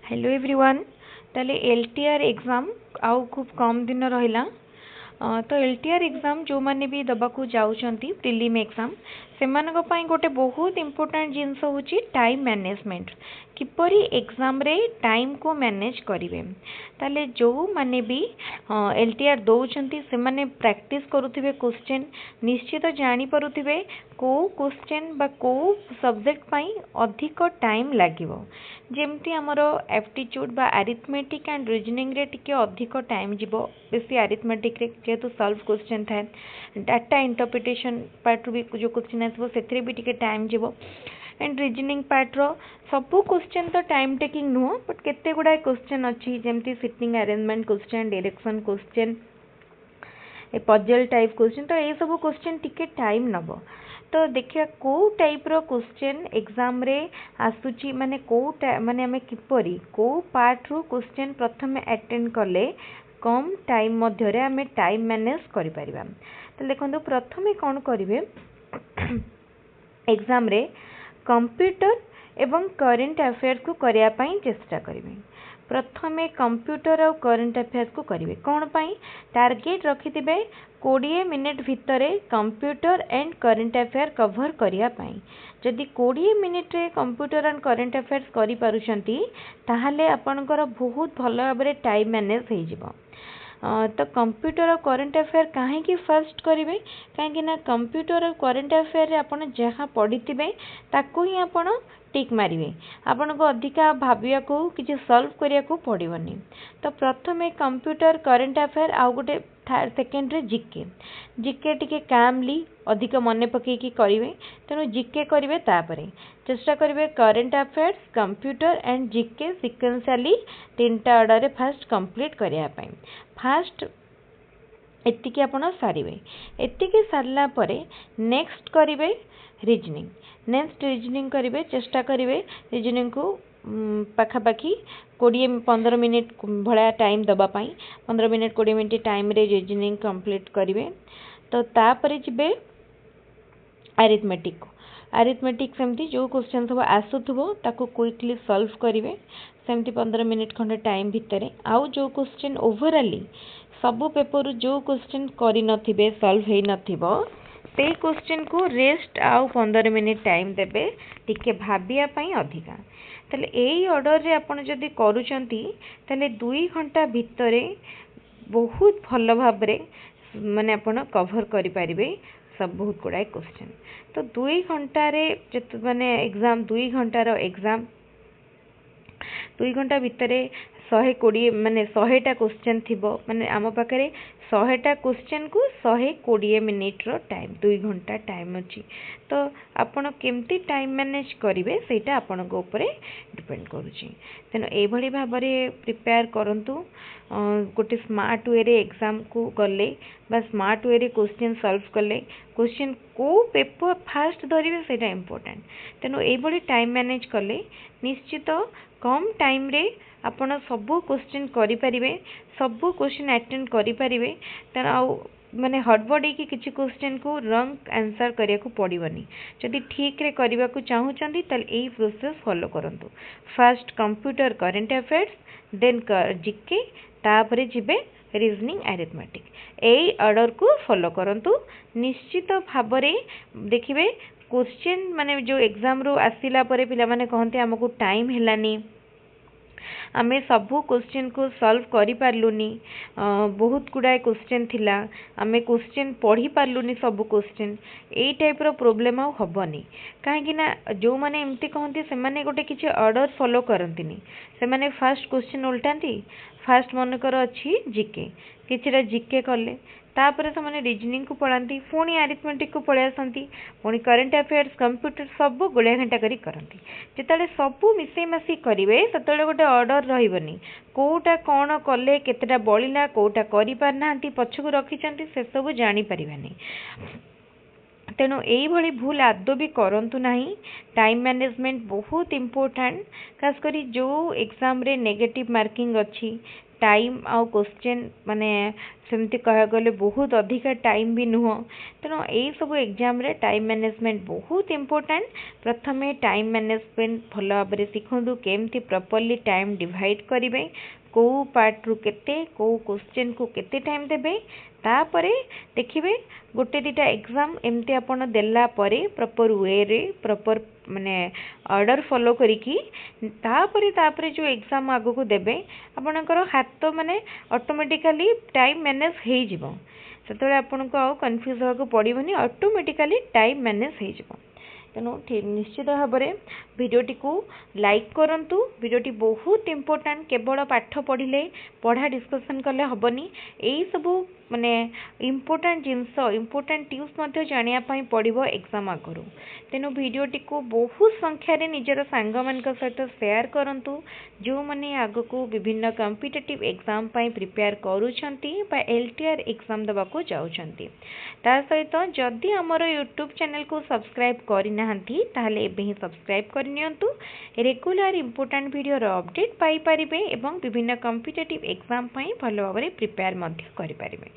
Hello everyone. ताले LTR exam आउ खूब कम दिन रहिला। तो एलटीआर एग्जाम जो माने भी दबाकू जाउछंती प्रिलिम एग्जाम सेमानक पई गोटे बहुत इंपोर्टेंट जिंस होची टाइम मैनेजमेंट। किपरि एग्जाम रे टाइम को मैनेज करिवे। ताले जो माने भी एलटीआर दउछंती से माने प्रैक्टिस करूथिबे क्वेश्चन निश्चित जानि परुथिबे को क्वेश्चन बा को सब्जेक्ट पई अधिक टाइम लागिवो। जेमती हमरो एप्टीट्यूड बा अरिथमेटिक एंड रीजनिंग रे टिके अधिक टाइम जीवो। बेसी अरिथमेटिक रे जेहेतु सॉल्व क्वेश्चन थाए डाटा इंटरप्रिटेशन पार्ट भी जो क्वेश्चन आसबो सेथरे भी टिके टाइम जीवो। एंड रीजनिंग पार्ट रो सबु क्वेश्चन तो टाइम टेकिंग नुह बट केते गुडा क्वेश्चन अछि जेमती sitting arrangement question direction question a puzzle type question तो ये सब क्वेश्चन टिके टाइम नबो। तो देखिए को टाइप रो क्वेश्चन एग्जाम रे आसुची माने को माने हमें किपरि को पार्ट रो क्वेश्चन प्रथमे अटेंड करले कम टाइम मध्य रे हमें टाइम मैनेज करि परिबा। तो देखंतु प्रथमे कोन करिवे एग्जाम रे कंप्यूटर एवं करंट अफेयर्स को करिया पई चेष्टा करिवे। प्रथमे कंप्यूटर और करंट अफेयर्स को करिवे कोन पई टारगेट रखिथिबे 20 मिनिट भितरे computer and current affair cover करिया पई। जदि 20 मिनिट रे कंप्यूटर एंड करंट अफेयर्स करि पारुछंती ताहाले आपनकर बहुत भलो भाबरे टाइम मैनेज हे जिवो। तो कंप्यूटर और करंट अफेयर कहीं की फर्स्ट करेंगे कहीं ना कंप्यूटर और करंट अफेयर आपण जहाँ पढ़ी ताकू ही आपण टिक मारे आपन को अधिका भाविया को किसी सॉल्व करिया को पड़ोनी। तो प्रथमे कंप्यूटर करंट अफेयर आउ गोटे सेकेंड रे जीके जीके टिके कामली अधिक मन पकईकी करेंगे। तेणु जीके करेंगे तापरे चेष्टा करेंगे current affairs computer and GK sequentially तीनटा ऑर्डर रे फास्ट कंप्लीट करिया पई। फास्ट एतिकी आपण सारिवे एतिकी सारला परे नेक्स्ट करिवे रीजनिंग। नेक्स्ट रीजनिंग करिवे चेष्टा करिवे रीजनिंग को पाखापाखी 20-15 मिनिट भड़ा टाइम दबा पाई 15 मिनिट 20 मिनिट टाइम रे रीजनिंग कंप्लीट करिवे। तो तापरे जिबे अरिथमेटिक अरिथमेटिक सेमती जो क्वेश्चन सब आसुथबो ताको क्विकली सॉल्व करिवे सेमती 15 मिनिट खंडे टाइम भितरे। आउ जो क्वेश्चन ओवरऑली सबु पेपर जो क्वेश्चन करि नथिबे सॉल्व हे नथिबो से क्वेश्चन को रेस्ट आउ 15 मिनिट टाइम देबे टिके भाबिया पई अधिका। तले एई ऑर्डर रे आपण जदी करूचंती तले 2 घंटा भितरे बहुत भलो भाबरे माने आपण कवर करि परिबे सब बहुत गुड़ाए क्वेश्चन। तो 2 घंटा रे माने एग्जाम 2 घंटा रो एग्जाम 2 घंटा भितरे 120 माने 100टा क्वेश्चन थिबो माने आम पाखरे 100टा क्वेश्चन को 120 मिनिट रो टाइम 2 घंटा टाइम अछि। तो आपण केमती टाइम मैनेज करिवे सेटा आपण को ऊपर डिपेंड करूची। तेनो ए भली भाबरे प्रिपेयर करंतु गोटे स्मार्ट वे रे एग्जाम को गले बा स्मार्ट वे रे क्वेश्चन सॉल्व कले क्वेश्चन को पेपर फास्ट धरिवे सेटा इंपोर्टेंट। तेनो ए भली टाइम मैनेज कले निश्चित कम टाइम रे आपण सबु क्वेश्चन करि परिबे सबु क्वेश्चन अटेंड करि परिबे। तेना माने हड़बड़ी की किसी क्वेश्चन को रंग आंसर करिया को पड़िबनी। जदि ठीक रे करिबा को चाहूचंती तल एई प्रोसेस फॉलो करंतु। First computer current affairs then GK तापरे जिबे रीजनिंग अरिथमेटिक एई ऑर्डर को फॉलो करंतु। निश्चित भाबरे देखिबे क्वेश्चन माने जो एग्जाम रो आसिला परे पिला माने कहंते हमको टाइम हेलानी आमे सबू क्वेश्चन को सॉल्व करि पारलुनी बहुत गुड़ाए क्वेश्चन थिला आमे क्वेश्चन पढ़ी पारलुनी सबू क्वेश्चन एई टाइप रो प्रॉब्लम आ हबनी। काहे ना जो माने एमती कहंती से माने गोटे किछि ऑर्डर फॉलो करंतिनी से माने फर्स्ट क्वेश्चन उल्टांती फर्स्ट मन कर अछि जीके किछिरा जीके कले तापर से माने रीजनिंग को पढ़ाती पुणी अरिथमेटिक को पढ़े आसती पुणी करंट अफेयर्स कंप्यूटर सब गुड़िया घंटा करी करती। जिते सबू मिसई मासी करेंगे से गोटे ऑर्डर रही कौटा कौन कले केतेटा बलिला कौटा करि पारना पछकू रखिंट से सब जानीपारे। तेणु यही भूल आदौ भी करंतु नहीं। टाइम मैनेजमेंट बहुत इम्पोर्टेंट खास करी जो एग्जाम रे नेगेटिव मार्किंग अच्छी टाइम आउ क्वेश्चन माने सेमती कह गले बहुत अधिका टाइम भी नुह तेणु यही सब एग्जाम रे टाइम मैनेजमेंट बहुत इंपोर्टेंट। प्रथमे टाइम मैनेजमेंट भल भाव शिखु केमती प्रॉपर्ली टाइम डिवाइड करेंगे को पार्ट रु केते को क्वेश्चन को केते टाइम देबे तापरे देखिए गोटे दीटा एग्जाम एमती आपण देला परे प्रॉपर वे रे प्रॉपर माने ऑर्डर फॉलो करिकी तापरे जो एग्जाम आगो को देबे आपणकर हाथ माने ऑटोमेटिकली टाइम मैनेज हो जिवो सेतबे आपनको आ कंफ्यूज होगा पड़ोनी ऑटोमेटिकली टाइम मैनेज हो जिवो। तेणु निश्चित भाव में भिडियोटी को लाइक करंतु भिडियोटी बहुत इंपोर्टेंट केवल पाठ पढ़िले पढ़ा डिस्कशन कले हबनी यही सब माने इंपोर्टेंट जिनस इंपोर्टेंट टिप्स जानिया पड़ो एग्जाम आगु तेणु भिडियोटी को बहुत संख्यार निजर सांग मान सहित शेयर करंतु जो माने आग को विभिन्न कॉम्पिटिटिव एग्जाम प्रिपेयर करुछंती बा एलटीआर एग्जाम देवाको जाउछंती ता सहित जदि हमर यूट्यूब चैनल को सब्सक्राइब करना ताहले एबे ही सब्सक्राइब करनियंतु रेगुलर इंपोर्टेंट वीडियो रो अपडेट पाई परिबे एवं विभिन्न कॉम्पिटिटिव एग्जाम पई भलो भाबरे प्रिपेयर मध्य करि परिबे।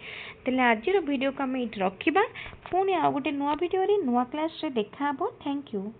तेले आज रो वीडियो को हम इट रखिबा पुणी आ गोटे नुवा वीडियो रे नुवा क्लास रे देखा हबो। Thank you.